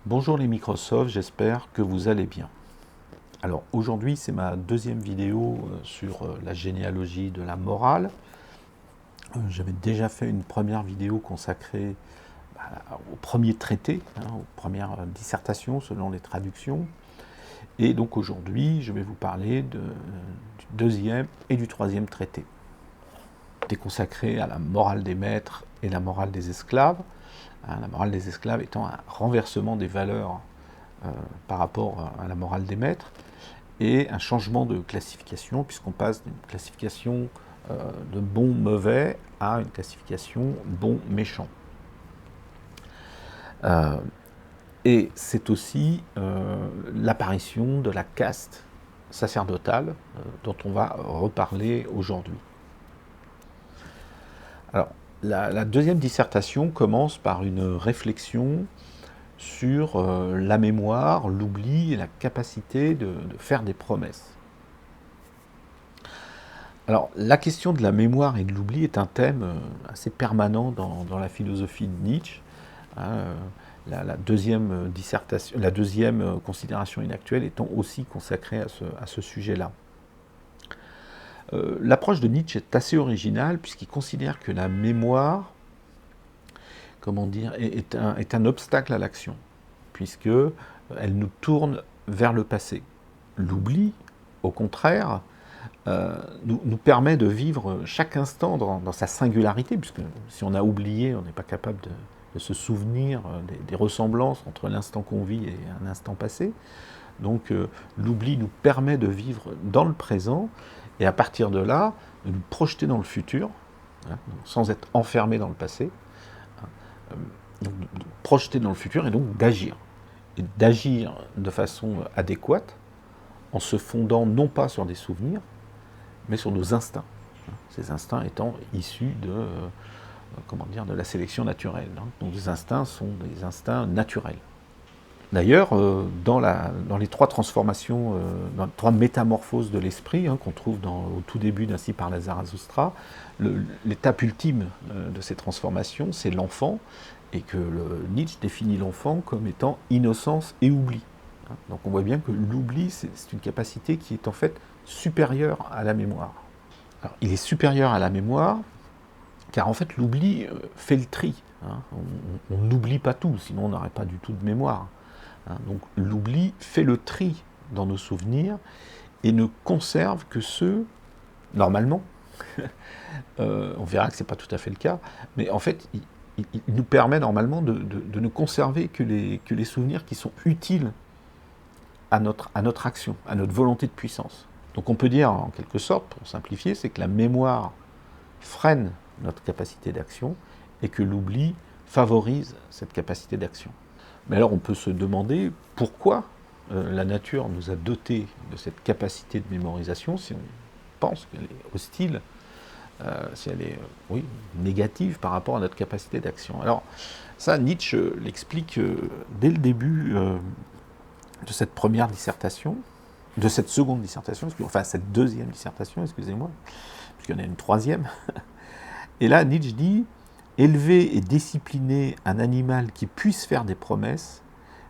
Bonjour les Microsoft, j'espère que vous allez bien. Alors aujourd'hui c'est ma deuxième vidéo sur la généalogie de la morale. J'avais déjà fait une première vidéo consacrée au premier traité, aux premières dissertations selon les traductions. Et donc aujourd'hui je vais vous parler du deuxième et du troisième traité. C'était consacré à la morale des maîtres et la morale des esclaves. La morale des esclaves étant un renversement des valeurs par rapport à la morale des maîtres, et un changement de classification, puisqu'on passe d'une classification de bon mauvais à une classification bon méchant. Et c'est aussi l'apparition de la caste sacerdotale dont on va reparler aujourd'hui. Alors, la deuxième dissertation commence par une réflexion sur la mémoire, l'oubli et la capacité de faire des promesses. Alors, la question de la mémoire et de l'oubli est un thème assez permanent dans la philosophie de Nietzsche. La deuxième dissertation, la deuxième considération inactuelle étant aussi consacrée à ce sujet-là. L'approche de Nietzsche est assez originale puisqu'il considère que la mémoire, comment dire, est un obstacle à l'action, puisque elle nous tourne vers le passé. L'oubli, au contraire, nous permet de vivre chaque instant dans sa singularité, puisque si on a oublié, on n'est pas capable de se souvenir des ressemblances entre l'instant qu'on vit et un instant passé. Donc l'oubli nous permet de vivre dans le présent, et à partir de là, de nous projeter dans le futur, sans être enfermé dans le passé, donc de projeter dans le futur et donc d'agir. Et d'agir de façon adéquate, en se fondant non pas sur des souvenirs, mais sur nos instincts. Ces instincts étant issus de la sélection naturelle. Donc les instincts sont des instincts naturels. D'ailleurs, dans les trois transformations, dans les trois métamorphoses de l'esprit, qu'on trouve au tout début d'Ainsi parla Zarathustra, l'étape ultime de ces transformations, c'est l'enfant, et que Nietzsche définit l'enfant comme étant innocence et oubli. Donc on voit bien que l'oubli, c'est une capacité qui est en fait supérieure à la mémoire. Alors, il est supérieur à la mémoire, car en fait l'oubli fait le tri. On n'oublie pas tout, sinon on n'aurait pas du tout de mémoire. Donc l'oubli fait le tri dans nos souvenirs et ne conserve que ceux, normalement, on verra que ce n'est pas tout à fait le cas, mais en fait il nous permet normalement de ne conserver que les souvenirs qui sont utiles à notre action, à notre volonté de puissance. Donc on peut dire en quelque sorte, pour simplifier, c'est que la mémoire freine notre capacité d'action et que l'oubli favorise cette capacité d'action. Mais alors on peut se demander pourquoi la nature nous a dotés de cette capacité de mémorisation si on pense qu'elle est hostile, si elle est négative par rapport à notre capacité d'action. Alors ça, Nietzsche l'explique dès le début de cette première dissertation, de cette seconde dissertation, enfin cette deuxième dissertation, excusez-moi, puisqu'il y en a une troisième. Et là, Nietzsche dit « Élever et discipliner un animal qui puisse faire des promesses,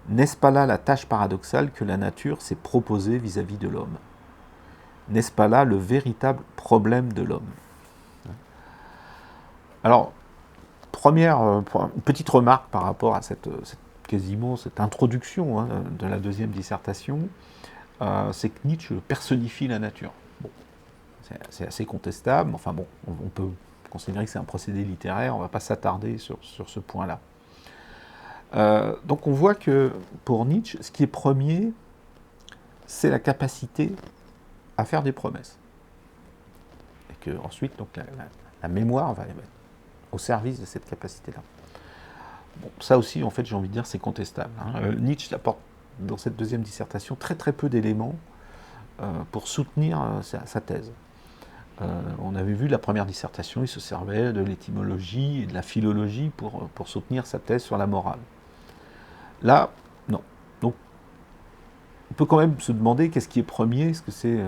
n'est-ce pas là la tâche paradoxale que la nature s'est proposée vis-à-vis de l'homme? N'est-ce pas là le véritable problème de l'homme ?» Alors, une petite remarque par rapport à cette introduction de la deuxième dissertation, c'est que Nietzsche personnifie la nature. Bon, c'est assez contestable, mais enfin bon, on peut considérer que c'est un procédé littéraire, on ne va pas s'attarder sur ce point-là. Donc on voit que pour Nietzsche, ce qui est premier, c'est la capacité à faire des promesses. Et que ensuite, donc, la mémoire va être au service de cette capacité-là. Bon, ça aussi, en fait, j'ai envie de dire, c'est contestable. Nietzsche apporte dans cette deuxième dissertation très très peu d'éléments pour soutenir sa thèse. On avait vu la première dissertation, il se servait de l'étymologie et de la philologie pour soutenir sa thèse sur la morale. Là, non. Donc, on peut quand même se demander qu'est-ce qui est premier, est-ce que c'est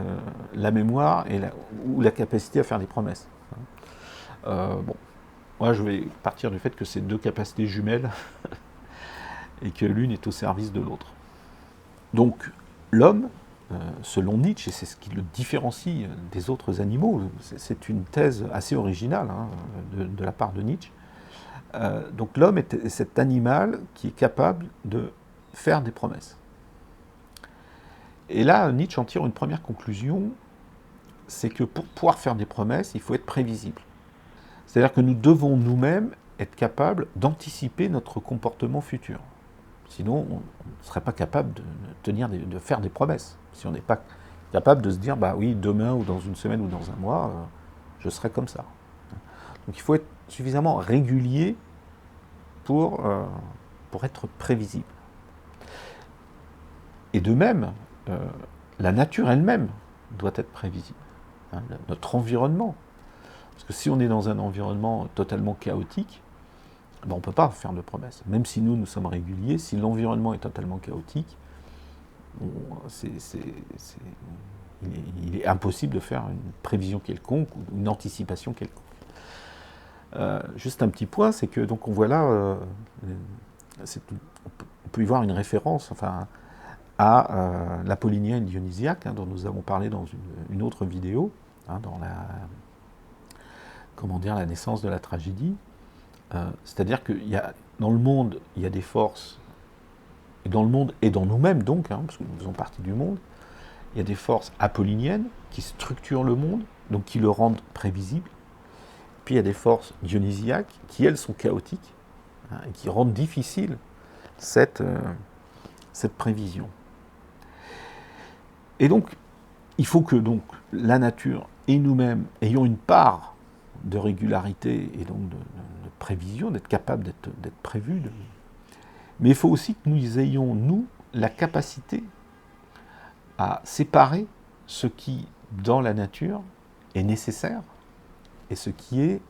la mémoire ou la capacité à faire des promesses. Bon, moi je vais partir du fait que c'est deux capacités jumelles et que l'une est au service de l'autre. Donc l'homme, selon Nietzsche, et c'est ce qui le différencie des autres animaux, c'est une thèse assez originale hein, de la part de Nietzsche, donc l'homme est cet animal qui est capable de faire des promesses. Et là, Nietzsche en tire une première conclusion, c'est que pour pouvoir faire des promesses, il faut être prévisible. C'est-à-dire que nous devons nous-mêmes être capables d'anticiper notre comportement futur. Sinon, on ne serait pas capable de faire des promesses. Si on n'est pas capable de se dire, bah oui, demain ou dans une semaine ou dans un mois, je serai comme ça. Donc il faut être suffisamment régulier pour être prévisible. Et de même, la nature elle-même doit être prévisible. Hein, notre environnement. Parce que si on est dans un environnement totalement chaotique, ben on ne peut pas faire de promesses. Même si nous sommes réguliers, si l'environnement est totalement chaotique, il est impossible de faire une prévision quelconque ou une anticipation quelconque. Juste un petit point, c'est que donc on voit là, on peut y voir une référence à l'apollinien dionysiaque, hein, dont nous avons parlé dans une autre vidéo, hein, dans la naissance de la tragédie. C'est-à-dire que dans le monde, il y a des forces, et dans le monde et dans nous-mêmes donc, hein, parce que nous faisons partie du monde, il y a des forces apolliniennes qui structurent le monde, donc qui le rendent prévisible. Puis il y a des forces dionysiaques qui, elles, sont chaotiques, hein, et qui rendent difficile cette prévision. Et donc, il faut que donc, la nature et nous-mêmes ayons une part de régularité et donc de prévision, d'être capable d'être prévus. Mais il faut aussi que nous ayons, nous, la capacité à séparer ce qui, dans la nature, est nécessaire et ce qui est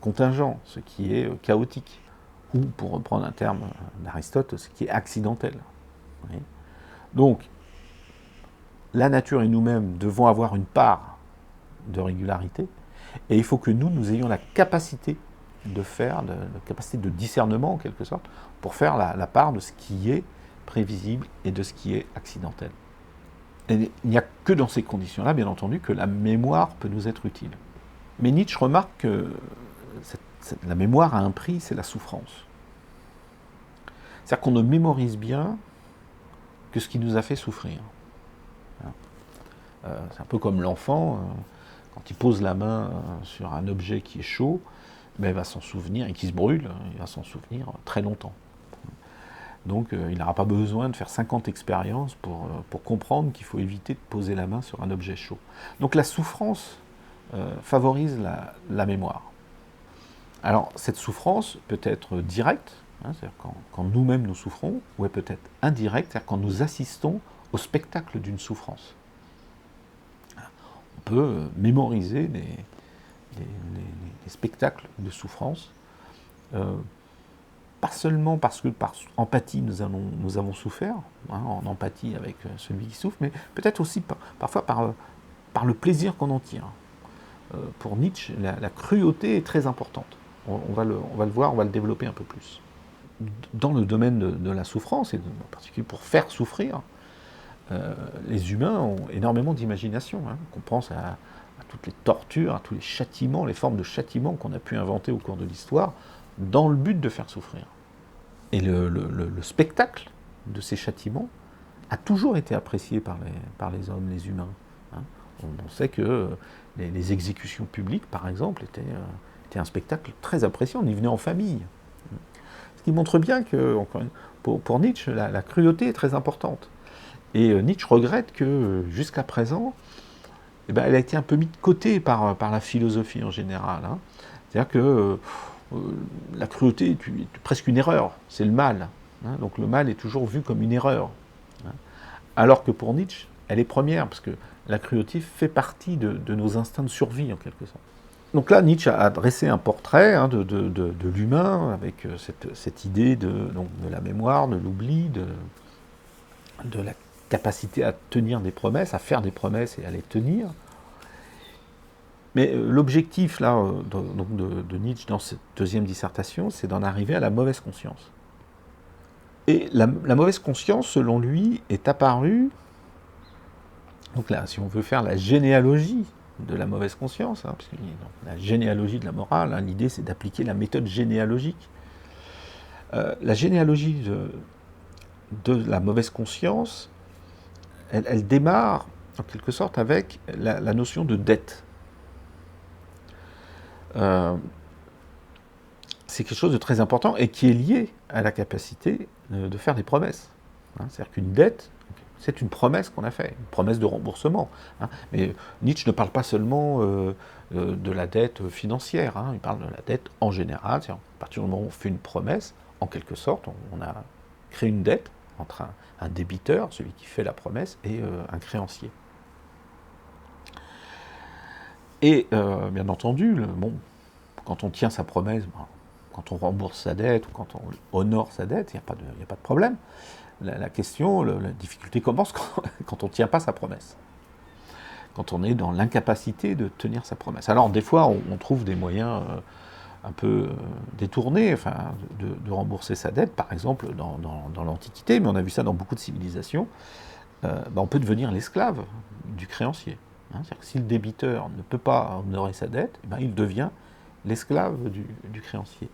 contingent, ce qui est chaotique. Ou, pour reprendre un terme d'Aristote, ce qui est accidentel. Oui. Donc, la nature et nous-mêmes devons avoir une part de régularité, et il faut que nous ayons la capacité de faire, la capacité de discernement, en quelque sorte, pour faire la part de ce qui est prévisible et de ce qui est accidentel. Et il n'y a que dans ces conditions-là, bien entendu, que la mémoire peut nous être utile. Mais Nietzsche remarque que la mémoire a un prix, c'est la souffrance. C'est-à-dire qu'on ne mémorise bien que ce qui nous a fait souffrir. C'est un peu comme l'enfant, quand il pose la main sur un objet qui est chaud, mais il va s'en souvenir, et qui se brûle, il va s'en souvenir très longtemps. Donc il n'aura pas besoin de faire 50 expériences pour comprendre qu'il faut éviter de poser la main sur un objet chaud. Donc la souffrance favorise la mémoire. Alors cette souffrance peut être directe, hein, c'est-à-dire quand nous-mêmes nous souffrons, ou elle peut être indirecte, c'est-à-dire quand nous assistons au spectacle d'une souffrance. On peut mémoriser les spectacles de souffrance, pas seulement parce que par empathie nous avons souffert, hein, en empathie avec celui qui souffre, mais peut-être aussi parfois par le plaisir qu'on en tire. Pour Nietzsche, la cruauté est très importante. On va le voir, on va le développer un peu plus. Dans le domaine de la souffrance, et en particulier pour faire souffrir, les humains ont énormément d'imagination. Hein. On pense à toutes les tortures, à tous les châtiments, les formes de châtiments qu'on a pu inventer au cours de l'histoire, dans le but de faire souffrir. Et le spectacle de ces châtiments a toujours été apprécié par les hommes, les humains. Hein. On sait que les exécutions publiques, par exemple, étaient un spectacle très apprécié, on y venait en famille. Ce qui montre bien que, pour Nietzsche, la cruauté est très importante. Et Nietzsche regrette que, jusqu'à présent, elle a été un peu mise de côté par la philosophie en général. Hein. C'est-à-dire que la cruauté est presque une erreur, c'est le mal. Hein. Donc le mal est toujours vu comme une erreur. Hein. Alors que pour Nietzsche, elle est première, parce que la cruauté fait partie de nos instincts de survie, en quelque sorte. Donc là, Nietzsche a dressé un portrait de l'humain, avec cette idée de la mémoire, de l'oubli, de la capacité à tenir des promesses, à faire des promesses et à les tenir. Mais l'objectif là, de Nietzsche dans cette deuxième dissertation, c'est d'en arriver à la mauvaise conscience. Et la mauvaise conscience, selon lui, est apparue, donc là, si on veut faire la généalogie de la mauvaise conscience, parce que la généalogie de la morale, l'idée c'est d'appliquer la méthode généalogique. La généalogie de la mauvaise conscience, elle démarre en quelque sorte avec la notion de dette. C'est quelque chose de très important et qui est lié à la capacité de faire des promesses. C'est-à-dire qu'une dette, c'est une promesse qu'on a faite, une promesse de remboursement. Mais Nietzsche ne parle pas seulement de la dette financière, il parle de la dette en général. À partir du moment où on fait une promesse, en quelque sorte, on a créé une dette entre un débiteur, celui qui fait la promesse, et un créancier. Et bien entendu, quand on tient sa promesse, quand on rembourse sa dette ou quand on honore sa dette, il n'y a pas de problème. La question, la difficulté commence quand on ne tient pas sa promesse. Quand on est dans l'incapacité de tenir sa promesse. Alors des fois, on trouve des moyens un peu détournés de rembourser sa dette, par exemple dans l'Antiquité, mais on a vu ça dans beaucoup de civilisations. On peut devenir l'esclave du créancier. C'est-à-dire que si le débiteur ne peut pas honorer sa dette, il devient l'esclave du créancier.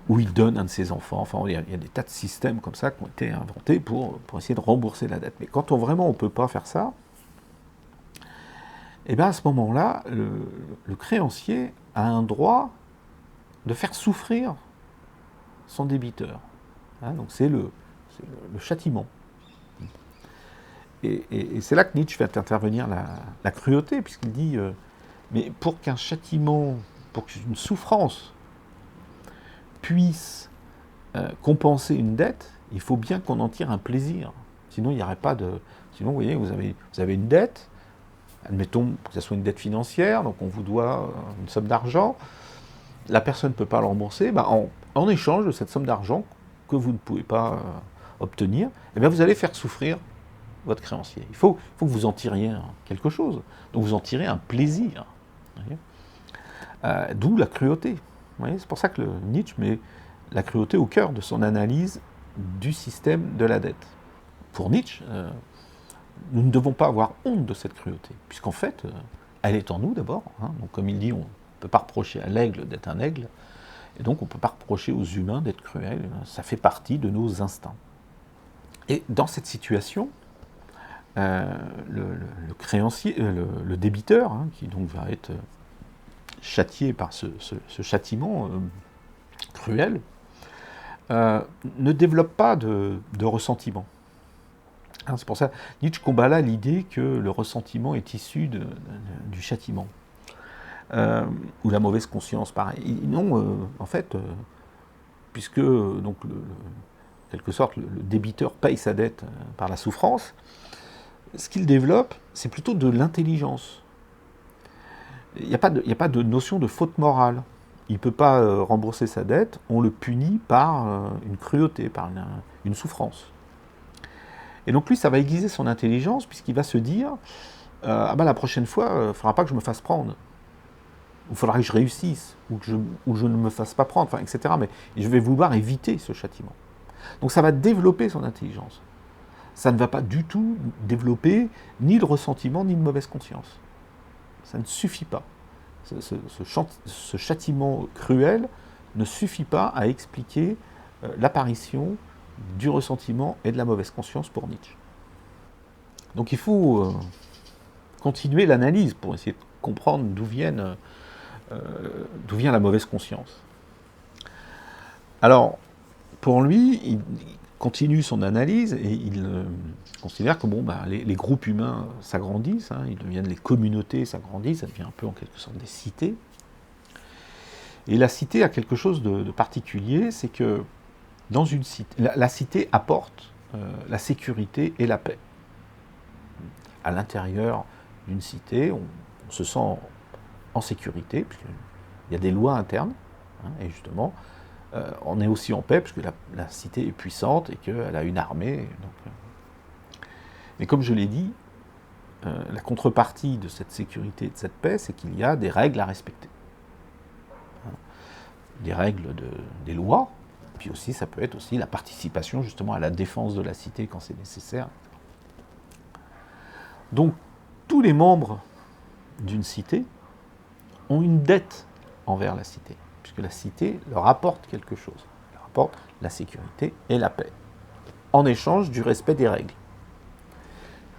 Ou il donne un de ses enfants. Enfin, il y a des tas de systèmes comme ça qui ont été inventés pour essayer de rembourser la dette. Mais quand vraiment on ne peut pas faire ça, à ce moment-là, le créancier a un droit de faire souffrir son débiteur. Donc c'est le châtiment. Et c'est là que Nietzsche fait intervenir la cruauté, puisqu'il dit mais pour qu'un châtiment, pour qu'une souffrance puisse compenser une dette, il faut bien qu'on en tire un plaisir. Sinon, il n'y aurait pas de... Sinon, vous voyez, vous avez une dette, admettons que ce soit une dette financière, donc on vous doit une somme d'argent, la personne ne peut pas le rembourser, en échange de cette somme d'argent que vous ne pouvez pas obtenir, vous allez faire souffrir votre créancier. Il faut que vous en tiriez quelque chose. Donc vous en tirez un plaisir. D'où la cruauté. C'est pour ça que Nietzsche met la cruauté au cœur de son analyse du système de la dette. Pour Nietzsche, nous ne devons pas avoir honte de cette cruauté, puisqu'en fait, elle est en nous d'abord. Donc comme il dit, on ne peut pas reprocher à l'aigle d'être un aigle, et donc on ne peut pas reprocher aux humains d'être cruels. Ça fait partie de nos instincts. Et dans cette situation, le créancier, le débiteur, qui donc va être châtié par ce châtiment cruel, ne développe pas de ressentiment. C'est pour ça que Nietzsche combat là l'idée que le ressentiment est issu du châtiment. Ou la mauvaise conscience, pareil. Non, en fait, puisque donc quelque sorte le débiteur paye sa dette par la souffrance, ce qu'il développe, c'est plutôt de l'intelligence. Il n'y a pas de notion de faute morale. Il ne peut pas rembourser sa dette, on le punit par une cruauté, par une souffrance. Et donc lui, ça va aiguiser son intelligence, puisqu'il va se dire la prochaine fois, il ne faudra pas que je me fasse prendre. Il faudra que je réussisse, ou que je ne me fasse pas prendre, etc. Mais je vais vouloir éviter ce châtiment. Donc ça va développer son intelligence. Ça ne va pas du tout développer ni le ressentiment, ni une mauvaise conscience. Ça ne suffit pas. Ce châtiment cruel ne suffit pas à expliquer l'apparition du ressentiment et de la mauvaise conscience pour Nietzsche. Donc il faut continuer l'analyse pour essayer de comprendre d'où vient la mauvaise conscience. Alors, pour lui, il continue son analyse et il considère que les groupes humains s'agrandissent, ils deviennent les communautés, s'agrandissent, ça devient un peu en quelque sorte des cités. Et la cité a quelque chose de particulier, c'est que dans une cité, la cité apporte la sécurité et la paix. À l'intérieur d'une cité, on se sent en sécurité, puisqu'il y a des lois internes, et justement, on est aussi en paix, puisque la cité est puissante et qu'elle a une armée. Mais comme je l'ai dit, la contrepartie de cette sécurité et de cette paix, c'est qu'il y a des règles à respecter. Des règles, des lois, puis aussi, ça peut être aussi la participation justement à la défense de la cité quand c'est nécessaire. Donc, tous les membres d'une cité ont une dette envers la cité, puisque la cité leur apporte quelque chose. Elle leur apporte la sécurité et la paix, en échange du respect des règles.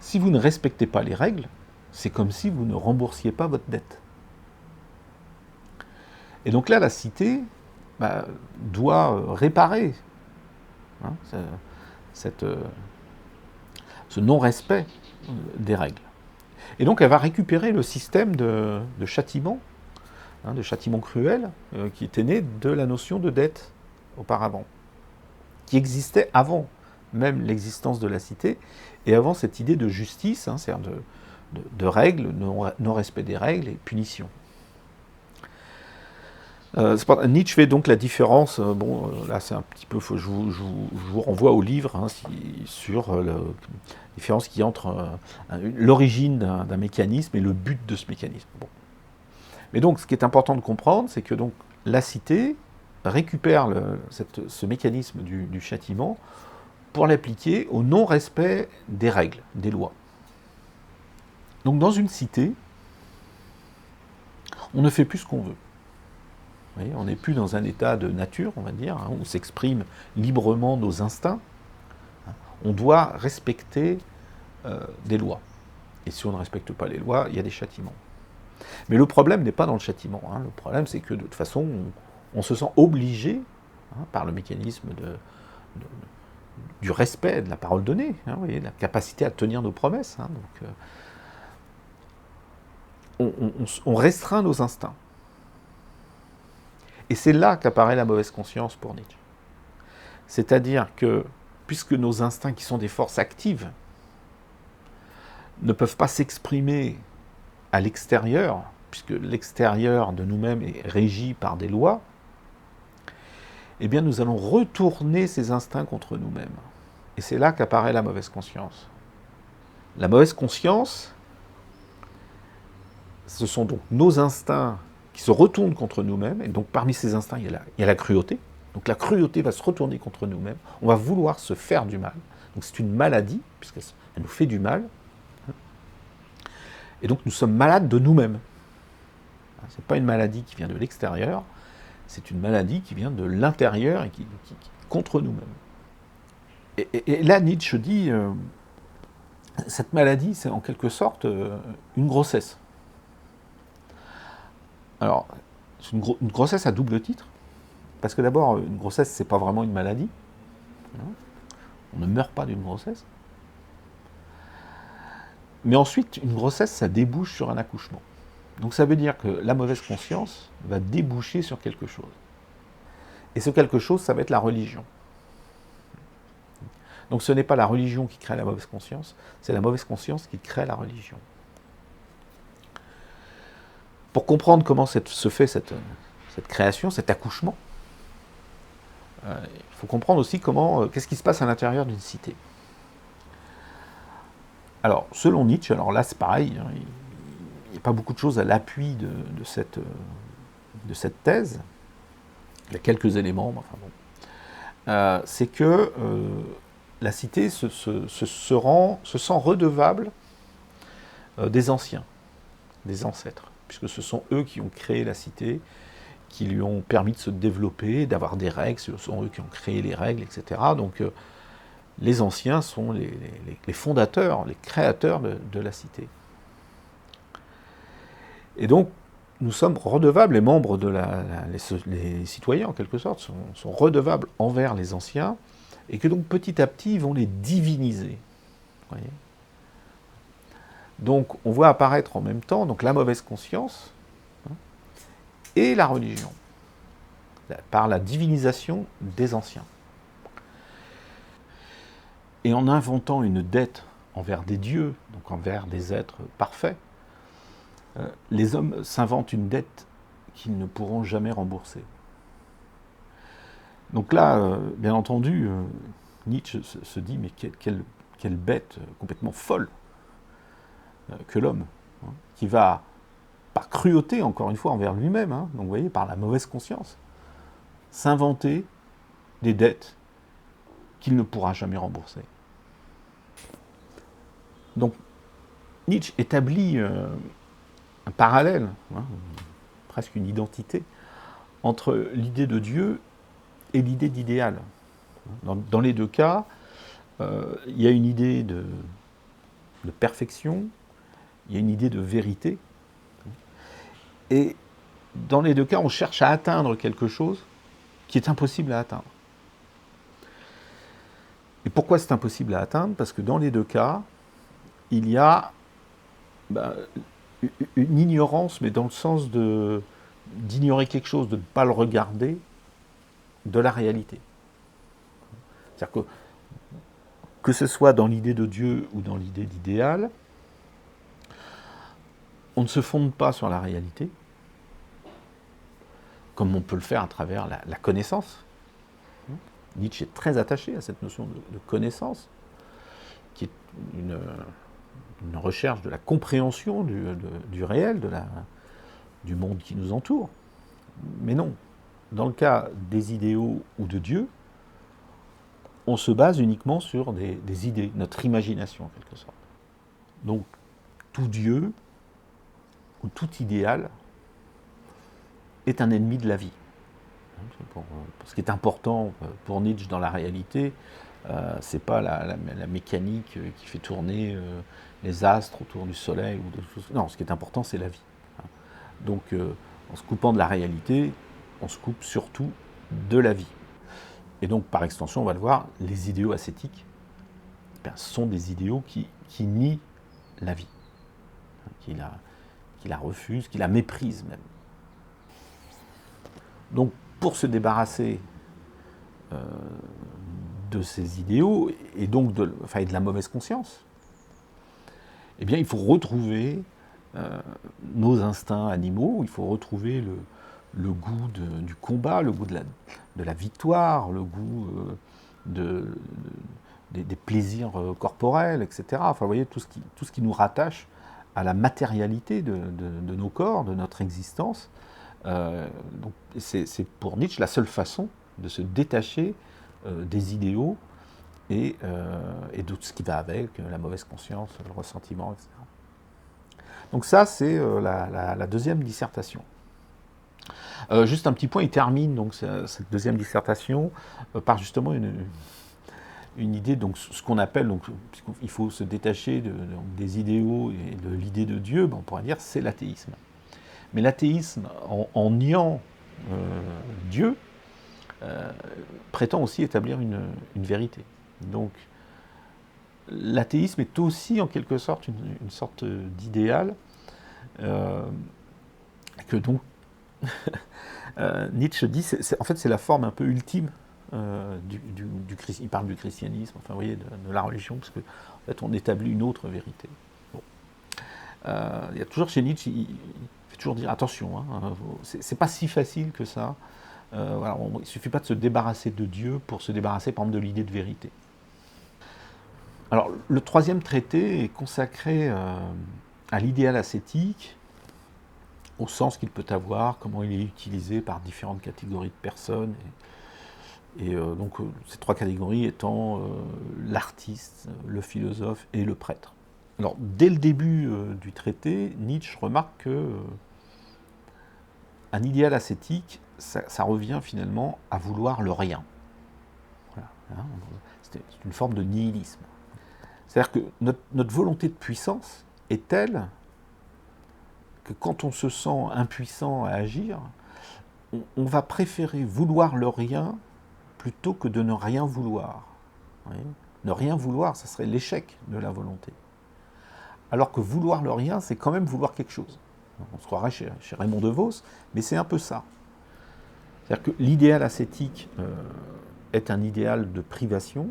Si vous ne respectez pas les règles, c'est comme si vous ne remboursiez pas votre dette. Et donc là, la cité doit réparer ce non-respect des règles. Et donc elle va récupérer le système de châtiment, de châtiment cruel, qui était né de la notion de dette auparavant, qui existait avant même l'existence de la cité, et avant cette idée de justice, c'est-à-dire de règles, non-respect des règles et punition. Nietzsche fait donc la différence, là c'est un petit peu, je vous renvoie au livre sur la différence qu'il y a entre l'origine d'un mécanisme et le but de ce mécanisme. Bon. Mais donc ce qui est important de comprendre, c'est que donc, la cité récupère ce mécanisme du châtiment pour l'appliquer au non-respect des règles, des lois. Donc dans une cité, on ne fait plus ce qu'on veut. Vous voyez, on n'est plus dans un état de nature, on va dire, où s'expriment librement nos instincts. On doit respecter des lois. Et si on ne respecte pas les lois, il y a des châtiments. Mais le problème n'est pas dans le châtiment. Le problème, c'est que de toute façon, on se sent obligé, par le mécanisme du respect de la parole donnée, vous voyez, la capacité à tenir nos promesses. Donc, on restreint nos instincts. Et c'est là qu'apparaît la mauvaise conscience pour Nietzsche. C'est-à-dire que, puisque nos instincts, qui sont des forces actives, ne peuvent pas s'exprimer à l'extérieur, puisque l'extérieur de nous-mêmes est régi par des lois, eh bien nous allons retourner ces instincts contre nous-mêmes. Et c'est là qu'apparaît la mauvaise conscience. La mauvaise conscience, ce sont donc nos instincts qui se retournent contre nous-mêmes, et donc parmi ces instincts, il y a la cruauté. Donc la cruauté va se retourner contre nous-mêmes, on va vouloir se faire du mal. Donc c'est une maladie, puisqu'elle nous fait du mal. Et donc nous sommes malades de nous-mêmes. Ce n'est pas une maladie qui vient de l'extérieur, c'est une maladie qui vient de l'intérieur et qui contre nous-mêmes. Et là, Nietzsche dit, cette maladie, c'est en quelque sorte une grossesse. Alors, c'est une grossesse à double titre, parce que d'abord, une grossesse, c'est pas vraiment une maladie. On ne meurt pas d'une grossesse. Mais ensuite, une grossesse, ça débouche sur un accouchement. Donc ça veut dire que la mauvaise conscience va déboucher sur quelque chose. Et ce quelque chose, ça va être la religion. Donc ce n'est pas la religion qui crée la mauvaise conscience, c'est la mauvaise conscience qui crée la religion. Pour comprendre comment se fait cette création, cet accouchement, il faut comprendre aussi qu'est-ce qui se passe à l'intérieur d'une cité. Alors, selon Nietzsche, alors là c'est pareil, il n'y a pas beaucoup de choses à l'appui de cette thèse. Il y a quelques éléments, mais enfin bon. C'est que la cité se sent redevable des anciens, des ancêtres, puisque ce sont eux qui ont créé la cité, qui lui ont permis de se développer, d'avoir des règles, ce sont eux qui ont créé les règles, etc. Donc les anciens sont les fondateurs, les créateurs de la cité. Et donc, nous sommes redevables, les membres les citoyens en quelque sorte, sont redevables envers les anciens, et que donc petit à petit, ils vont les diviniser. Voyez. Donc, on voit apparaître en même temps donc, la mauvaise conscience et la religion, par la divinisation des anciens. Et en inventant une dette envers des dieux, donc envers des êtres parfaits, les hommes s'inventent une dette qu'ils ne pourront jamais rembourser. Donc là, bien entendu, Nietzsche se dit, mais quelle bête complètement folle que l'homme, qui va, par cruauté, encore une fois, envers lui-même, donc vous voyez, par la mauvaise conscience, s'inventer des dettes qu'il ne pourra jamais rembourser. Donc, Nietzsche établit un parallèle, hein, presque une identité, entre l'idée de Dieu et l'idée d'idéal. Dans les deux cas, il y a une idée de perfection, il y a une idée de vérité, et dans les deux cas, on cherche à atteindre quelque chose qui est impossible à atteindre. Et pourquoi c'est impossible à atteindre? Parce que dans les deux cas, il y a une ignorance, mais dans le sens d'ignorer quelque chose, de ne pas le regarder, de la réalité. C'est-à-dire que ce soit dans l'idée de Dieu ou dans l'idée d'idéal, on ne se fonde pas sur la réalité, comme on peut le faire à travers la connaissance. Nietzsche est très attaché à cette notion de connaissance, qui est une recherche de la compréhension du réel, du monde qui nous entoure. Mais non, dans le cas des idéaux ou de Dieu, on se base uniquement sur des idées, notre imagination en quelque sorte. Donc tout Dieu ou tout idéal est un ennemi de la vie. Ce qui est important pour Nietzsche dans la réalité, c'est pas la mécanique qui fait tourner les astres autour du soleil ou des choses. Non, ce qui est important, c'est la vie. Donc, en se coupant de la réalité, on se coupe surtout de la vie. Et donc, par extension, on va le voir, les idéaux ascétiques sont des idéaux qui nient la vie, qui la refusent, qui la méprisent même. Donc, pour se débarrasser de ces idéaux, et donc de la mauvaise conscience, eh bien, il faut retrouver nos instincts animaux, il faut retrouver le goût du combat, le goût de la victoire, le goût des plaisirs corporels, etc. Enfin, vous voyez, tout ce qui nous rattache à la matérialité de nos corps, de notre existence. Donc c'est pour Nietzsche la seule façon de se détacher des idéaux et de tout ce qui va avec, la mauvaise conscience, le ressentiment, etc. Donc ça, c'est la deuxième dissertation. Juste un petit point, il termine donc cette deuxième dissertation par justement une idée, donc ce qu'on appelle, donc, puisqu'il faut se détacher des idéaux et de l'idée de Dieu, ben, on pourrait dire c'est l'athéisme. Mais l'athéisme, en niant Dieu, prétend aussi établir une vérité. Donc, l'athéisme est aussi, en quelque sorte, une sorte d'idéal que donc Nietzsche dit, en fait, c'est la forme un peu ultime il parle du christianisme, enfin, vous voyez, de la religion, parce qu'en fait, on établit une autre vérité. Bon. Il y a toujours chez Nietzsche, il faut toujours dire attention, hein, c'est pas si facile que ça. Voilà, il ne suffit pas de se débarrasser de Dieu pour se débarrasser, par exemple, de l'idée de vérité. Alors, le troisième traité est consacré à l'idéal ascétique, au sens qu'il peut avoir, comment il est utilisé par différentes catégories de personnes. Et donc, ces trois catégories étant l'artiste, le philosophe et le prêtre. Alors, dès le début du traité, Nietzsche remarque qu'un idéal ascétique, ça revient finalement à vouloir le rien. Voilà, hein, c'est une forme de nihilisme. C'est-à-dire que notre volonté de puissance est telle que quand on se sent impuissant à agir, on va préférer vouloir le rien plutôt que de ne rien vouloir. Ne rien vouloir, ça serait l'échec de la volonté. Alors que vouloir le rien, c'est quand même vouloir quelque chose. On se croirait chez Raymond Devos, mais c'est un peu ça. C'est-à-dire que l'idéal ascétique est un idéal de privation,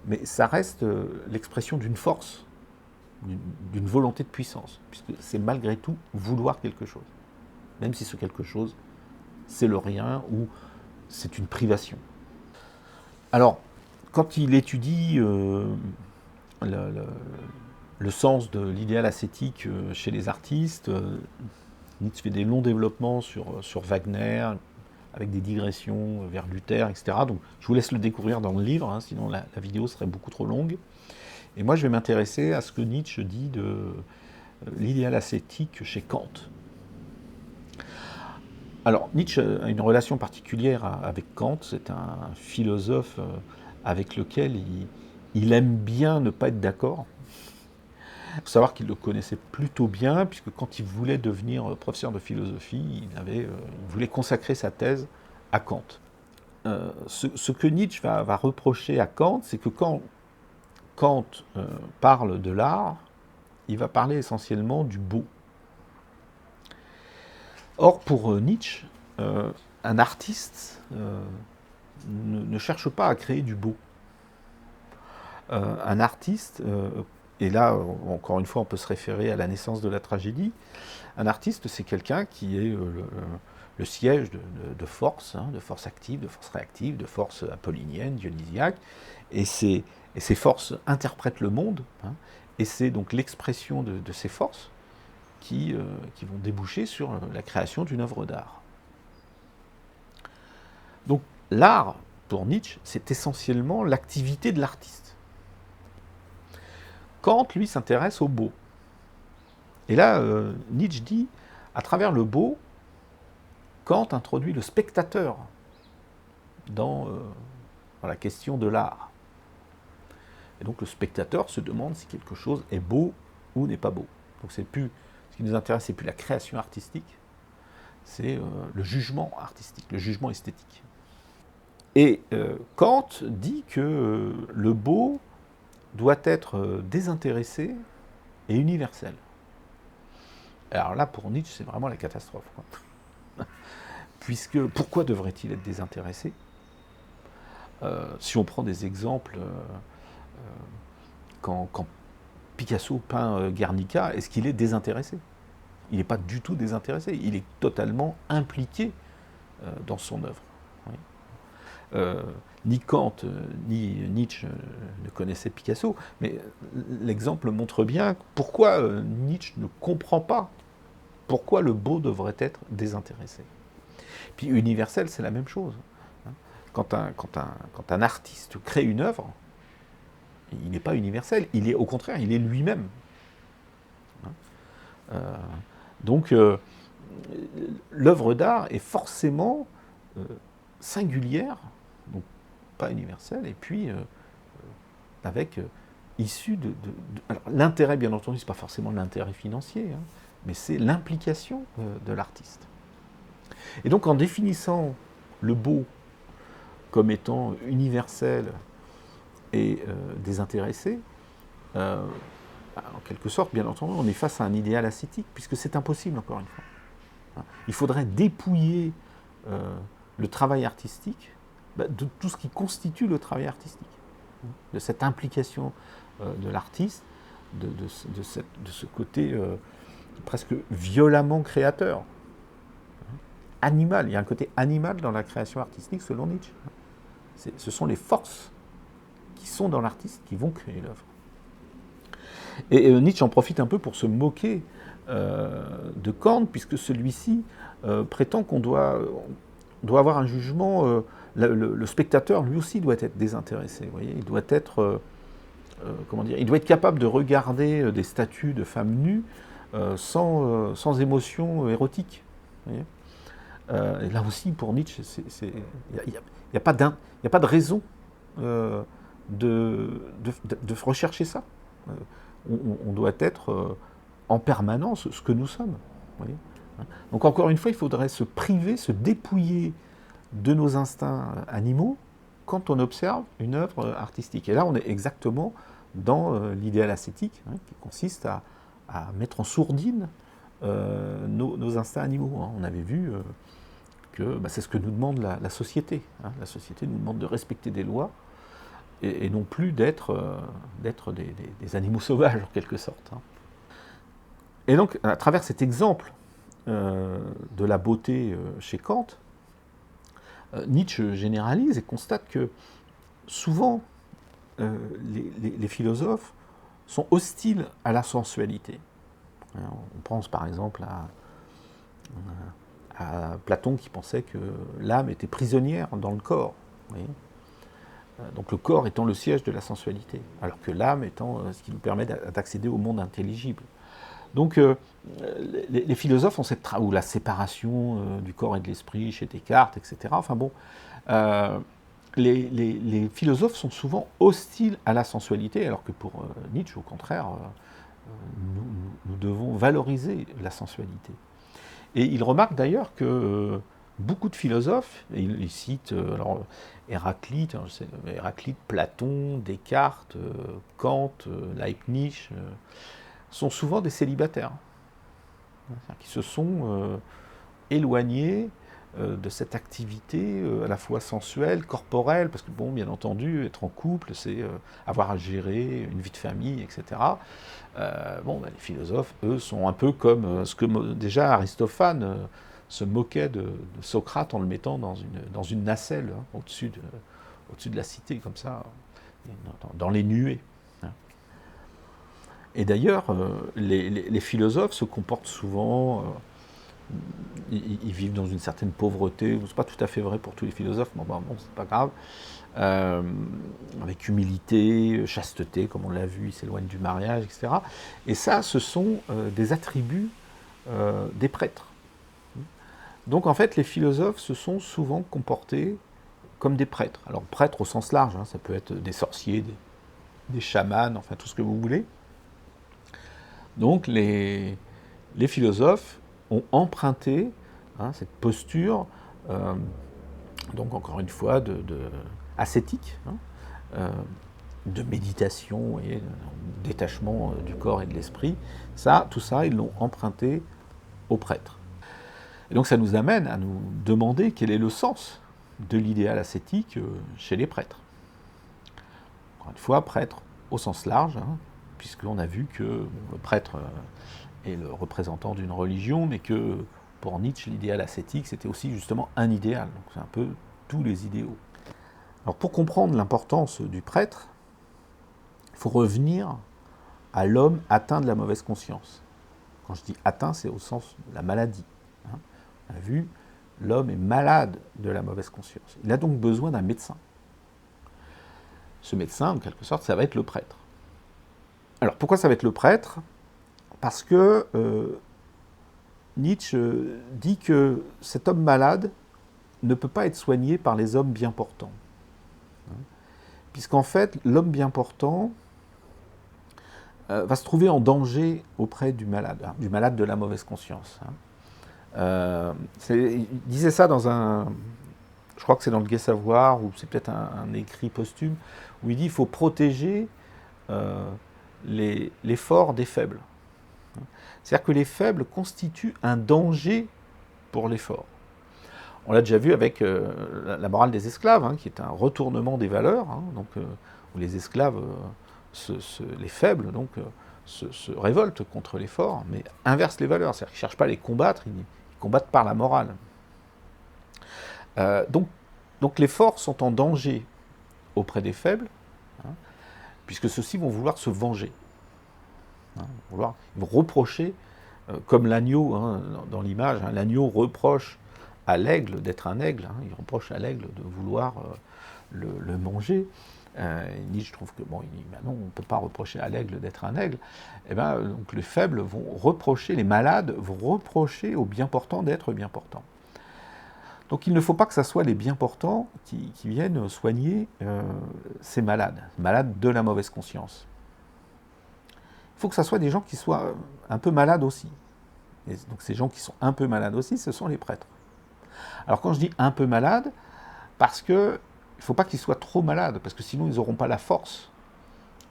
mais ça reste l'expression d'une force, d'une volonté de puissance, puisque c'est malgré tout vouloir quelque chose. Même si ce quelque chose, c'est le rien ou c'est une privation. Alors, quand il étudie le sens de l'idéal ascétique chez les artistes, Nietzsche fait des longs développements sur Wagner, avec des digressions vers Luther, etc. Donc je vous laisse le découvrir dans le livre, hein, sinon la vidéo serait beaucoup trop longue. Et moi je vais m'intéresser à ce que Nietzsche dit de l'idéal ascétique chez Kant. Alors Nietzsche a une relation particulière avec Kant, c'est un philosophe avec lequel il aime bien ne pas être d'accord. Il faut savoir qu'il le connaissait plutôt bien, puisque quand il voulait devenir professeur de philosophie, il voulait consacrer sa thèse à Kant. Ce que Nietzsche va reprocher à Kant, c'est que quand Kant parle de l'art, il va parler essentiellement du beau. Or, pour Nietzsche, un artiste ne cherche pas à créer du beau. Un artiste, et là, encore une fois, on peut se référer à la naissance de la tragédie, un artiste, c'est quelqu'un qui est le siège de force, hein, de force active, de force réactive, de force apollinienne, dionysiaque, et ces forces interprètent le monde, hein, et c'est donc l'expression de ces forces qui vont déboucher sur la création d'une œuvre d'art. Donc l'art, pour Nietzsche, c'est essentiellement l'activité de l'artiste. Kant, lui, s'intéresse au beau. Et là, Nietzsche dit, à travers le beau, Kant introduit le spectateur dans la question de l'art. Et donc le spectateur se demande si quelque chose est beau ou n'est pas beau. Donc ce qui nous intéresse, c'est plus la création artistique, c'est le jugement artistique, le jugement esthétique. Et Kant dit que le beau doit être désintéressé et universel. Alors là, pour Nietzsche, c'est vraiment la catastrophe, quoi. Puisque, pourquoi devrait-il être désintéressé? Si on prend des exemples, quand Picasso peint Guernica, est-ce qu'il est désintéressé? Il n'est pas du tout désintéressé, il est totalement impliqué dans son œuvre. Oui. Ni Kant ni Nietzsche ne connaissaient Picasso, mais l'exemple montre bien pourquoi Nietzsche ne comprend pas pourquoi le beau devrait être désintéressé. Puis universel, c'est la même chose. Quand un artiste crée une œuvre, il n'est pas universel, au contraire, il est lui-même. Donc, l'œuvre d'art est forcément singulière, donc pas universelle, et puis avec issue alors, l'intérêt, bien entendu, c'est pas forcément l'intérêt financier, hein, mais c'est l'implication de l'artiste. Et donc, en définissant le beau comme étant universel et désintéressé, en quelque sorte, bien entendu, on est face à un idéal ascétique, puisque c'est impossible, encore une fois. Il faudrait dépouiller le travail artistique de tout ce qui constitue le travail artistique, de cette implication de l'artiste, de ce côté presque violemment créateur, animal. Il y a un côté animal dans la création artistique, selon Nietzsche. Ce sont les forces qui sont dans l'artiste qui vont créer l'œuvre. Et Nietzsche en profite un peu pour se moquer de Kant, puisque celui-ci prétend qu'on doit avoir un jugement, le spectateur lui aussi doit être désintéressé. Vous voyez, il doit être, il doit être capable de regarder des statues de femmes nues sans émotion érotique. Vous voyez. Et là aussi, pour Nietzsche, il n'y a pas de raison de rechercher ça. On doit être en permanence ce que nous sommes. Vous voyez. Donc encore une fois, il faudrait se priver, se dépouiller de nos instincts animaux quand on observe une œuvre artistique. Et là, on est exactement dans l'idéal ascétique, hein, qui consiste à mettre en sourdine nos instincts animaux. Hein. On avait vu que c'est ce que nous demande la société. Hein. La société nous demande de respecter des lois et non plus d'être des animaux sauvages, en quelque sorte. Hein. Et donc, à travers cet exemple de la beauté chez Kant, Nietzsche généralise et constate que souvent, les philosophes sont hostiles à la sensualité. On pense par exemple à Platon qui pensait que l'âme était prisonnière dans le corps. Vous voyez, donc le corps étant le siège de la sensualité, alors que l'âme étant ce qui nous permet d'accéder au monde intelligible. Donc les philosophes ont ou la séparation du corps et de l'esprit chez Descartes, etc. Enfin bon, les philosophes sont souvent hostiles à la sensualité, alors que pour Nietzsche, au contraire, nous devons valoriser la sensualité. Et il remarque d'ailleurs que beaucoup de philosophes, et il cite alors, Héraclite, Héraclite, Platon, Descartes, Kant, Leibniz, sont souvent des célibataires, qui se sont éloignés de cette activité à la fois sensuelle, corporelle, parce que bon, bien entendu, être en couple, c'est avoir à gérer une vie de famille, etc. Les philosophes, eux, sont un peu comme ce que déjà Aristophane se moquait de Socrate en le mettant dans une nacelle au-dessus de la cité, comme ça, dans les nuées. Et d'ailleurs, les philosophes se comportent souvent, ils vivent dans une certaine pauvreté, c'est pas tout à fait vrai pour tous les philosophes, mais bon, c'est pas grave, avec humilité, chasteté, comme on l'a vu, ils s'éloignent du mariage, etc. Et ça, ce sont des attributs des prêtres. Donc en fait, les philosophes se sont souvent comportés comme des prêtres. Alors prêtres au sens large, ça peut être des sorciers, des chamans, enfin tout ce que vous voulez. Donc les philosophes ont emprunté cette posture, donc encore une fois, ascétique, de méditation et de détachement du corps et de l'esprit. Tout ça, ils l'ont emprunté aux prêtres. Et donc ça nous amène à nous demander quel est le sens de l'idéal ascétique chez les prêtres. Encore une fois, prêtre au sens large, puisqu'on a vu que le prêtre est le représentant d'une religion, mais que pour Nietzsche, l'idéal ascétique, c'était aussi justement un idéal. Donc c'est un peu tous les idéaux. Alors pour comprendre l'importance du prêtre, il faut revenir à l'homme atteint de la mauvaise conscience. Quand je dis atteint, c'est au sens de la maladie. On a vu, l'homme est malade de la mauvaise conscience. Il a donc besoin d'un médecin. Ce médecin, en quelque sorte, ça va être le prêtre. Alors pourquoi ça va être le prêtre ? Parce que Nietzsche dit que cet homme malade ne peut pas être soigné par les hommes bien portants. Puisqu'en fait, l'homme bien portant va se trouver en danger auprès du malade de la mauvaise conscience. Il disait ça dans je crois que c'est dans le Gai Savoir, ou c'est peut-être un écrit posthume, où il dit qu'il faut protéger les forts des faibles. C'est-à-dire que les faibles constituent un danger pour les forts. On l'a déjà vu avec la morale des esclaves, qui est un retournement des valeurs, où les esclaves, les faibles, se révoltent contre les forts, mais inversent les valeurs. C'est-à-dire qu'ils ne cherchent pas à les combattre, ils combattent par la morale. Donc les forts sont en danger auprès des faibles, puisque ceux-ci vont vouloir se venger. Ils vont reprocher, comme l'agneau dans l'image, l'agneau reproche à l'aigle d'être un aigle, il reproche à l'aigle de vouloir le manger. Nietzsche trouve que non, on ne peut pas reprocher à l'aigle d'être un aigle. Donc les faibles vont reprocher, les malades vont reprocher aux bien portants d'être bien portants. Donc il ne faut pas que ce soit les bien portants qui viennent soigner ces malades de la mauvaise conscience. Il faut que ce soit des gens qui soient un peu malades aussi. Et donc ces gens qui sont un peu malades aussi, ce sont les prêtres. Alors quand je dis un peu malades, parce que il ne faut pas qu'ils soient trop malades, parce que sinon ils n'auront pas la force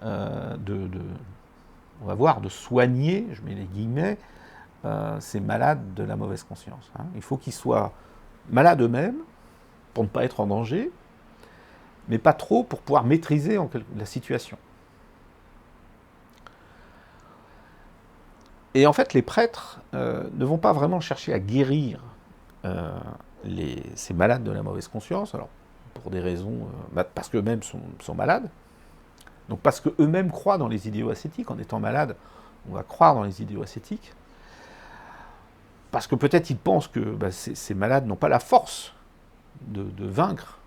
on va voir, de soigner, je mets les guillemets, ces malades de la mauvaise conscience. Il faut qu'ils soient malades eux-mêmes, pour ne pas être en danger, mais pas trop pour pouvoir maîtriser la situation. Et en fait, les prêtres ne vont pas vraiment chercher à guérir ces malades de la mauvaise conscience, alors pour des raisons, parce qu'eux-mêmes sont malades, donc parce qu'eux-mêmes croient dans les idéaux ascétiques. En étant malade, on va croire dans les idéaux ascétiques. parce que peut-être ils pensent que ces malades n'ont pas la force de vaincre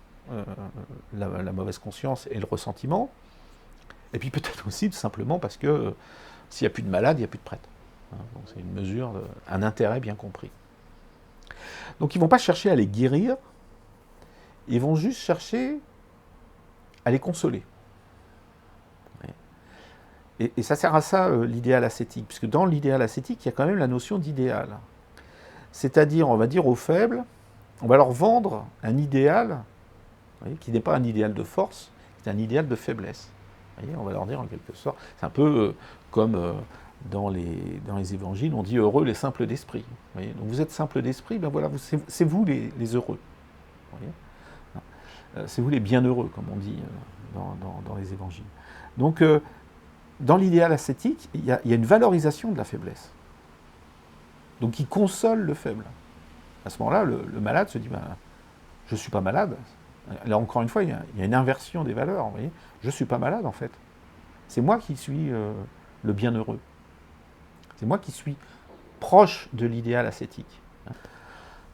la mauvaise conscience et le ressentiment. Et puis peut-être aussi tout simplement parce que s'il n'y a plus de malades, il n'y a plus de prêtres. Donc c'est une mesure, un intérêt bien compris. Donc ils ne vont pas chercher à les guérir, ils vont juste chercher à les consoler. Et ça sert à ça l'idéal ascétique, puisque dans l'idéal ascétique, il y a quand même la notion d'idéal. C'est-à-dire, on va dire aux faibles, on va leur vendre un idéal, qui n'est pas un idéal de force, c'est un idéal de faiblesse. On va leur dire en quelque sorte, c'est un peu comme dans les évangiles, on dit heureux les simples d'esprit. Donc vous êtes simples d'esprit, ben voilà, c'est vous les heureux. C'est vous les bienheureux, comme on dit dans les évangiles. Donc, dans l'idéal ascétique, il y a une valorisation de la faiblesse. Donc, il console le faible. À ce moment-là, le malade se dit je ne suis pas malade. Là, encore une fois, il y a une inversion des valeurs. Vous voyez, je ne suis pas malade, en fait. C'est moi qui suis le bienheureux. C'est moi qui suis proche de l'idéal ascétique.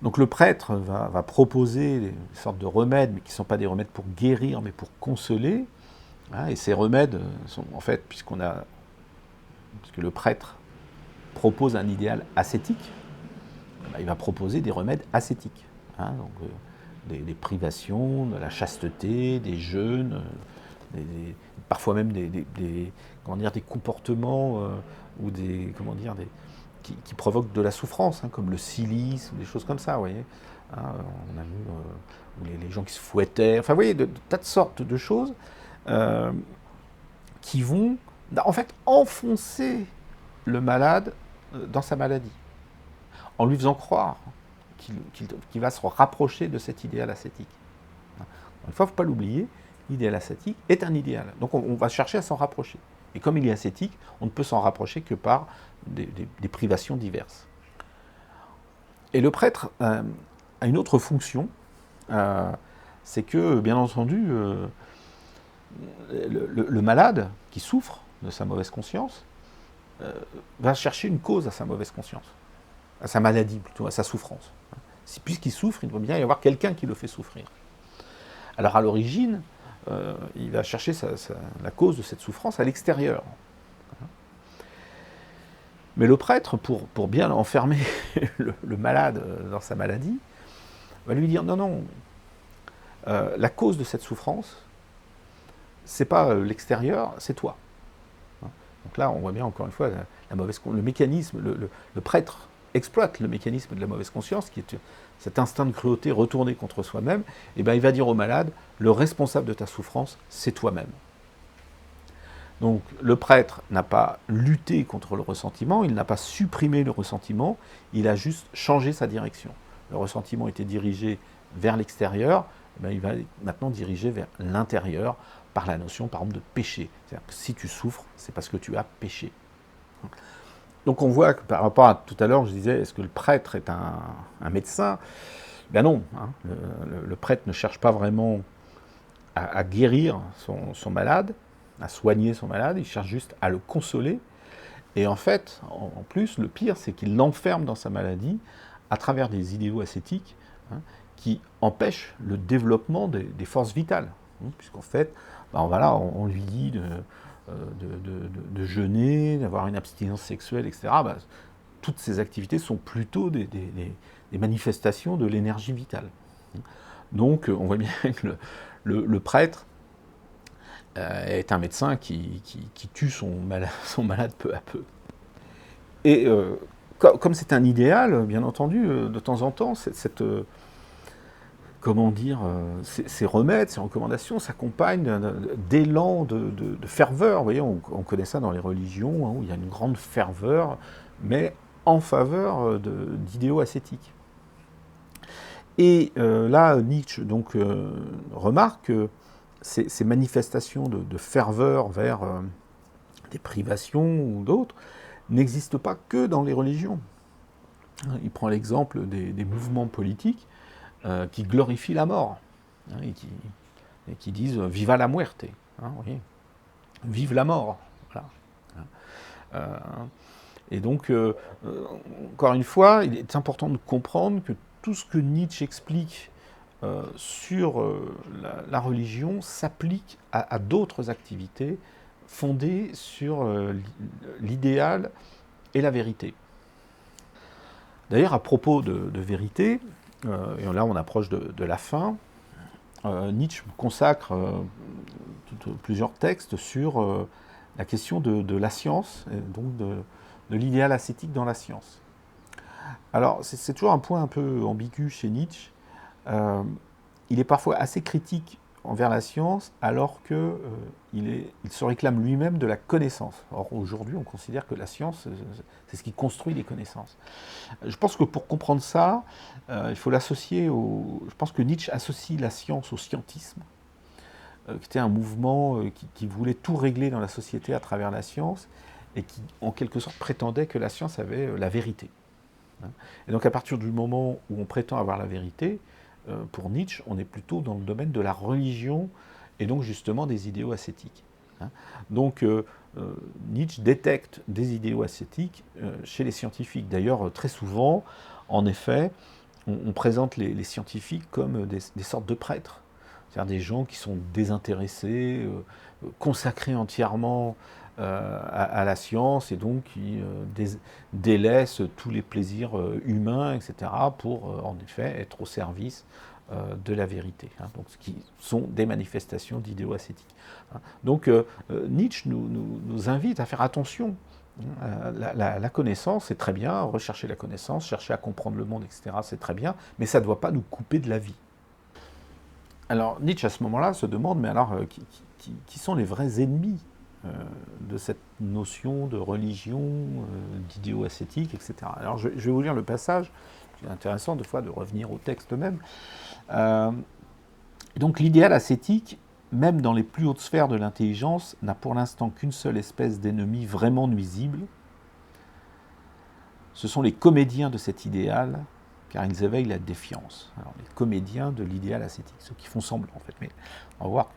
Donc le prêtre va proposer des sortes de remèdes, mais qui ne sont pas des remèdes pour guérir, mais pour consoler. Et ces remèdes sont, en fait, puisque le prêtre propose un idéal ascétique, il va proposer des remèdes ascétiques. Donc des privations, de la chasteté, des jeûnes, parfois même des comportements ou qui provoquent de la souffrance, comme le silice ou des choses comme ça, vous voyez. On a vu les gens qui se fouettaient, enfin vous voyez, de tas de sortes de choses qui vont en fait enfoncer le malade dans sa maladie, en lui faisant croire qu'il va se rapprocher de cet idéal ascétique. Une fois, il ne faut pas l'oublier, l'idéal ascétique est un idéal. Donc on va chercher à s'en rapprocher. Et comme il est ascétique, on ne peut s'en rapprocher que par des privations diverses. Et le prêtre a une autre fonction, c'est que, bien entendu, le malade qui souffre de sa mauvaise conscience va chercher une cause à sa mauvaise conscience, à sa maladie plutôt, à sa souffrance. Puisqu'il souffre, il doit bien y avoir quelqu'un qui le fait souffrir. Alors à l'origine, il va chercher la cause de cette souffrance à l'extérieur. Mais le prêtre, pour bien enfermer le malade dans sa maladie, va lui dire non, la cause de cette souffrance, c'est pas l'extérieur, c'est toi. Donc là, on voit bien encore une fois le mécanisme, le prêtre exploite le mécanisme de la mauvaise conscience, qui est cet instinct de cruauté retourné contre soi-même, et il va dire au malade, le responsable de ta souffrance, c'est toi-même. Donc le prêtre n'a pas lutté contre le ressentiment, il n'a pas supprimé le ressentiment, il a juste changé sa direction. Le ressentiment était dirigé vers l'extérieur, il va maintenant diriger vers l'intérieur par la notion, par exemple, de péché. C'est-à-dire que si tu souffres, c'est parce que tu as péché. Donc on voit que par rapport à tout à l'heure, je disais, est-ce que le prêtre est un médecin ? Ben non, le prêtre ne cherche pas vraiment à guérir son malade, à soigner son malade, il cherche juste à le consoler. Et en fait, en plus, le pire, c'est qu'il l'enferme dans sa maladie à travers des idéaux ascétiques qui empêchent le développement des forces vitales. Puisqu'en fait, on lui dit de jeûner, d'avoir une abstinence sexuelle, etc. Toutes ces activités sont plutôt des manifestations de l'énergie vitale. Donc, on voit bien que le prêtre est un médecin qui tue son malade peu à peu. Et comme c'est un idéal, bien entendu, de temps en temps, ces remèdes, ces recommandations s'accompagnent d'élan de ferveur. Vous voyez, on connaît ça dans les religions, où il y a une grande ferveur, mais en faveur d'idéaux ascétiques. Et là, Nietzsche remarque que ces manifestations de ferveur vers des privations ou d'autres n'existent pas que dans les religions. Il prend l'exemple des mouvements politiques qui glorifient la mort, et qui disent « viva la muerte », oui. Vive la mort. Voilà. Et donc, encore une fois, il est important de comprendre que tout ce que Nietzsche explique sur la religion s'applique à d'autres activités fondées sur l'idéal et la vérité. D'ailleurs, à propos de vérité, et là on approche de la fin, Nietzsche consacre plusieurs textes sur la question de la science, et donc de l'idéal ascétique dans la science. Alors, c'est toujours un point un peu ambigu chez Nietzsche. Il est parfois assez critique envers la science, alors qu'il se réclame lui-même de la connaissance. Or, aujourd'hui, on considère que la science, c'est ce qui construit les connaissances. Je pense que pour comprendre ça, il faut l'associer au... Je pense que Nietzsche associe la science au scientisme, qui était un mouvement qui voulait tout régler dans la société à travers la science, et qui, en quelque sorte, prétendait que la science avait la vérité. Et donc, à partir du moment où on prétend avoir la vérité, pour Nietzsche, on est plutôt dans le domaine de la religion et donc justement des idéaux ascétiques. Donc Nietzsche détecte des idéaux ascétiques chez les scientifiques. D'ailleurs, très souvent, en effet, on présente les scientifiques comme des sortes de prêtres. C'est-à-dire des gens qui sont désintéressés, consacrés entièrement à la science et donc qui délaissent tous les plaisirs humains, etc., pour en effet être au service de la vérité. Donc, ce qui sont des manifestations d'idéaux ascétiques. Donc, Nietzsche nous invite à faire attention. La connaissance, c'est très bien, rechercher la connaissance, chercher à comprendre le monde, etc., c'est très bien, mais ça ne doit pas nous couper de la vie. Alors, Nietzsche, à ce moment-là, se demande, mais alors, qui sont les vrais ennemis de cette notion de religion, d'idéaux ascétiques, etc. Alors je vais vous lire le passage, c'est intéressant des fois de revenir au texte même. Donc l'idéal ascétique, même dans les plus hautes sphères de l'intelligence, n'a pour l'instant qu'une seule espèce d'ennemi vraiment nuisible. Ce sont les comédiens de cet idéal, car ils éveillent la défiance. Alors les comédiens de l'idéal ascétique, ceux qui font semblant en fait, mais on va voir que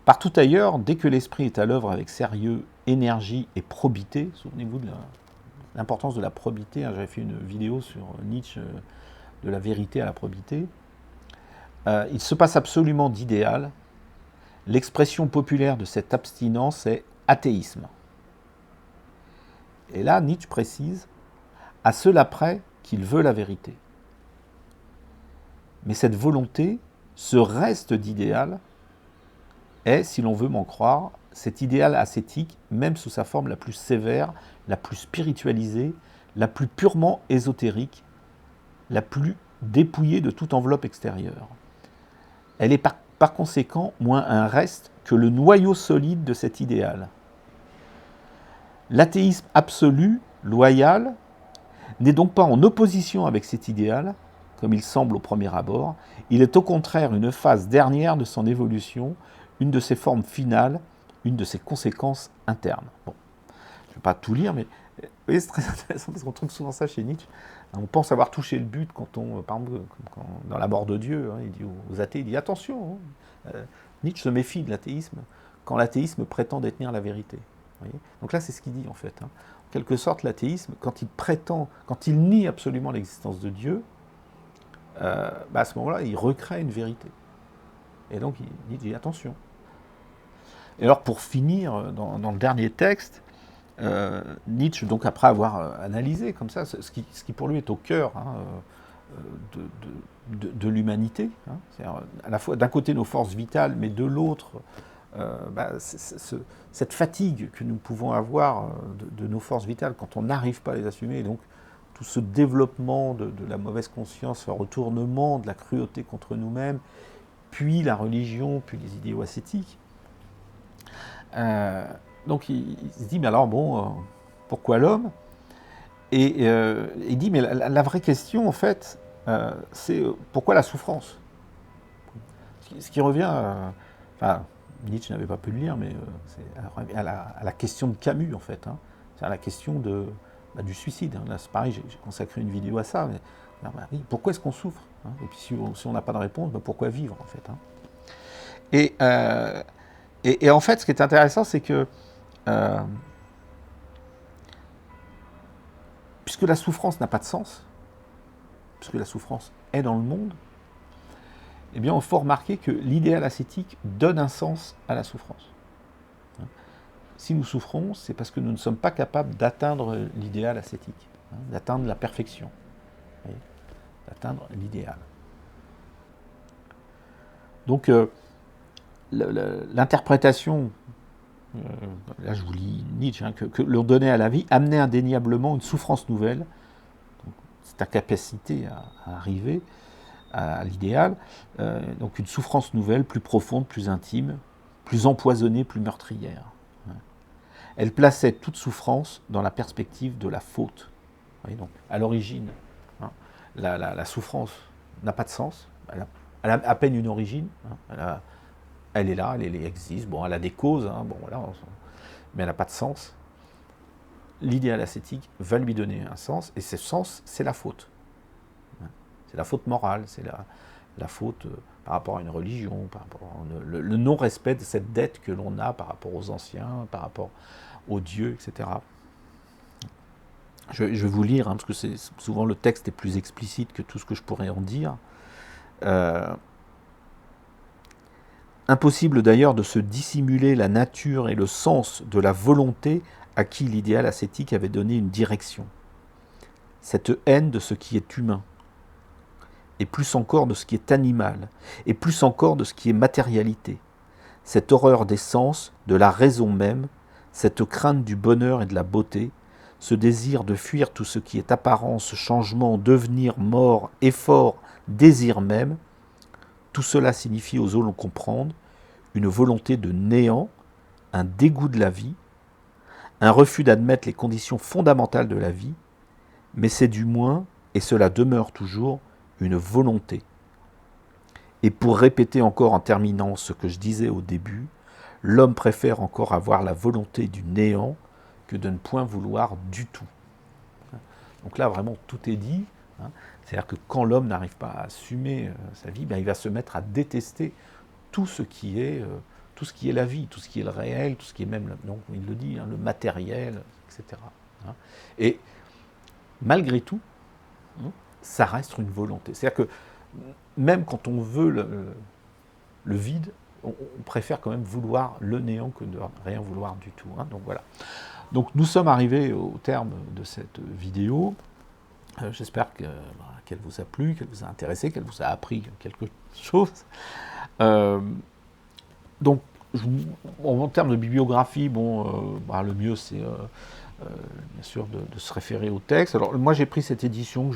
partout ailleurs, dès que l'esprit est à l'œuvre avec sérieux, énergie et probité, souvenez-vous de l'importance de la probité, j'avais fait une vidéo sur Nietzsche, de la vérité à la probité, il se passe absolument d'idéal. L'expression populaire de cette abstinence est athéisme. Et là, Nietzsche précise, à cela près qu'il veut la vérité. Mais cette volonté, ce reste d'idéal, est, si l'on veut m'en croire, cet idéal ascétique, même sous sa forme la plus sévère, la plus spiritualisée, la plus purement ésotérique, la plus dépouillée de toute enveloppe extérieure. Elle est par conséquent moins un reste que le noyau solide de cet idéal. L'athéisme absolu, loyal, n'est donc pas en opposition avec cet idéal, comme il semble au premier abord, il est au contraire une phase dernière de son évolution, une de ses formes finales, une de ses conséquences internes. Bon, je ne vais pas tout lire, mais vous voyez, c'est très intéressant parce qu'on trouve souvent ça chez Nietzsche. On pense avoir touché le but quand on, par exemple, dans la mort de Dieu, il dit aux athées, il dit attention, Nietzsche se méfie de l'athéisme quand l'athéisme prétend détenir la vérité. Vous voyez. Donc là, c'est ce qu'il dit en fait. En quelque sorte, l'athéisme, quand il prétend, quand il nie absolument l'existence de Dieu, à ce moment-là, il recrée une vérité. Et donc, il dit attention. Et alors, pour finir, dans le dernier texte, Nietzsche, donc après avoir analysé comme ça, ce qui pour lui est au cœur de l'humanité, c'est-à-dire à la fois d'un côté nos forces vitales, mais de l'autre cette fatigue que nous pouvons avoir de nos forces vitales quand on n'arrive pas à les assumer, et donc tout ce développement de la mauvaise conscience, ce retournement de la cruauté contre nous-mêmes, puis la religion, puis les idéaux ascétiques. Donc il se dit, mais alors bon, pourquoi l'homme ? Et il dit, mais la vraie question, en fait, c'est pourquoi la souffrance ? Ce qui revient, enfin, Nietzsche n'avait pas pu le lire, mais c'est à la question de Camus, en fait. C'est à la question du suicide. Là, c'est pareil, j'ai consacré une vidéo à ça. Mais, oui, pourquoi est-ce qu'on souffre ? Et puis si on n'a pas de réponse, pourquoi vivre, en fait ? Et en fait, ce qui est intéressant, c'est que puisque la souffrance n'a pas de sens, puisque la souffrance est dans le monde, eh bien, il faut remarquer que l'idéal ascétique donne un sens à la souffrance. Si nous souffrons, c'est parce que nous ne sommes pas capables d'atteindre l'idéal ascétique, d'atteindre la perfection, d'atteindre l'idéal. Donc, l'interprétation, là je vous lis Nietzsche, que l'on donnait à la vie, amenait indéniablement une souffrance nouvelle. C'est ta capacité à arriver à l'idéal, donc une souffrance nouvelle, plus profonde, plus intime, plus empoisonnée, plus meurtrière. Elle plaçait toute souffrance dans la perspective de la faute. Donc, à l'origine, la souffrance n'a pas de sens, elle a à peine une origine, elle est là, elle existe, bon, elle a des causes, bon, voilà, mais elle n'a pas de sens. L'idéal ascétique va lui donner un sens, et ce sens, c'est la faute. C'est la faute morale, c'est la faute par rapport à une religion, par rapport le non-respect de cette dette que l'on a par rapport aux anciens, par rapport aux dieux, etc. Je vais vous lire, parce que souvent le texte est plus explicite que tout ce que je pourrais en dire. Impossible d'ailleurs de se dissimuler la nature et le sens de la volonté à qui l'idéal ascétique avait donné une direction. Cette haine de ce qui est humain, et plus encore de ce qui est animal, et plus encore de ce qui est matérialité. Cette horreur des sens, de la raison même, cette crainte du bonheur et de la beauté, ce désir de fuir tout ce qui est apparence, changement, devenir, mort, effort, désir même, tout cela signifie aux hommes comprendre une volonté de néant, un dégoût de la vie, un refus d'admettre les conditions fondamentales de la vie, mais c'est du moins, et cela demeure toujours, une volonté. Et pour répéter encore en terminant ce que je disais au début, l'homme préfère encore avoir la volonté du néant que de ne point vouloir du tout. Donc là, vraiment, tout est dit. C'est-à-dire que quand l'homme n'arrive pas à assumer sa vie, il va se mettre à détester tout ce qui est la vie, tout ce qui est le réel, tout ce qui est même, donc il le dit, le matériel, etc. Et malgré tout, ça reste une volonté. C'est-à-dire que même quand on veut le vide, on préfère quand même vouloir le néant que de rien vouloir du tout. Donc voilà. Donc nous sommes arrivés au terme de cette vidéo. J'espère qu'elle vous a plu, qu'elle vous a intéressé, qu'elle vous a appris quelque chose. Donc, en termes de bibliographie, le mieux c'est bien sûr de se référer au texte. Alors moi j'ai pris cette édition,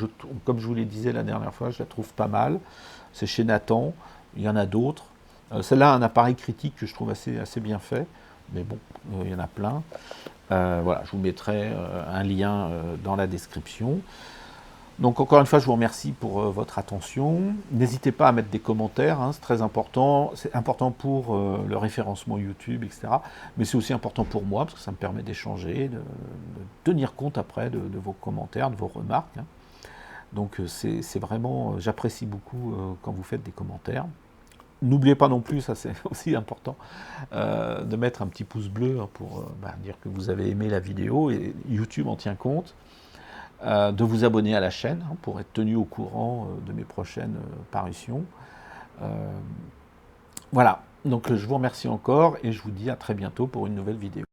comme je vous le disais la dernière fois, je la trouve pas mal. C'est chez Nathan, il y en a d'autres. Celle-là a un appareil critique que je trouve assez bien fait, mais bon, il y en a plein. Voilà, je vous mettrai un lien dans la description. Donc encore une fois, je vous remercie pour votre attention. N'hésitez pas à mettre des commentaires, c'est très important. C'est important pour le référencement YouTube, etc. Mais c'est aussi important pour moi, parce que ça me permet d'échanger, de tenir compte après de vos commentaires, de vos remarques. Donc c'est vraiment, j'apprécie beaucoup quand vous faites des commentaires. N'oubliez pas non plus, ça c'est aussi important, de mettre un petit pouce bleu pour dire que vous avez aimé la vidéo, et YouTube en tient compte. De vous abonner à la chaîne pour être tenu au courant de mes prochaines parutions. Voilà, donc je vous remercie encore et je vous dis à très bientôt pour une nouvelle vidéo.